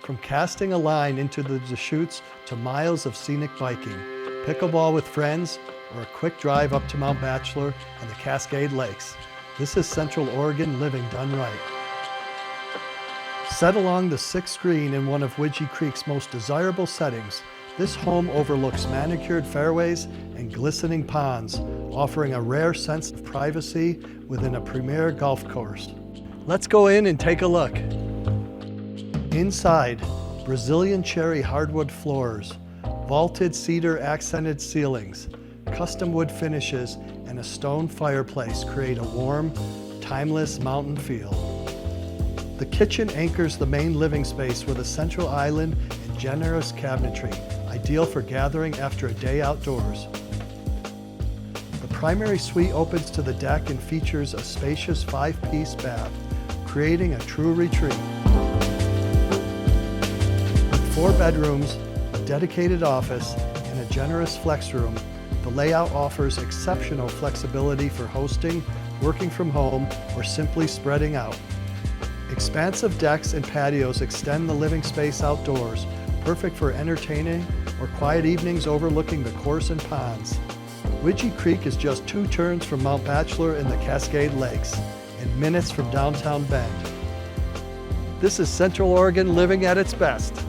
From casting a line into the Deschutes to miles of scenic biking, pickleball with friends, or a quick drive up to Mount Bachelor and the Cascade Lakes, this is Central Oregon living done right. Set along the 6th green in one of Widgi Creek's most desirable settings, this home overlooks manicured fairways and glistening ponds, offering a rare sense of privacy within a premier golf course. Let's go in and take a look. Inside, Brazilian cherry hardwood floors, vaulted cedar accented ceilings, custom wood finishes, and a stone fireplace create a warm, timeless mountain feel. The kitchen anchors the main living space with a central island and generous cabinetry, ideal for gathering after a day outdoors. The primary suite opens to the deck and features a spacious 5-piece bath, creating a true retreat. With 4 bedrooms, a dedicated office, and a generous flex room, the layout offers exceptional flexibility for hosting, working from home, or simply spreading out. Expansive decks and patios extend the living space outdoors, perfect for entertaining or quiet evenings overlooking the course and ponds. Widgi Creek is just 2 turns from Mount Bachelor and the Cascade Lakes, and minutes from downtown Bend. This is Central Oregon living at its best.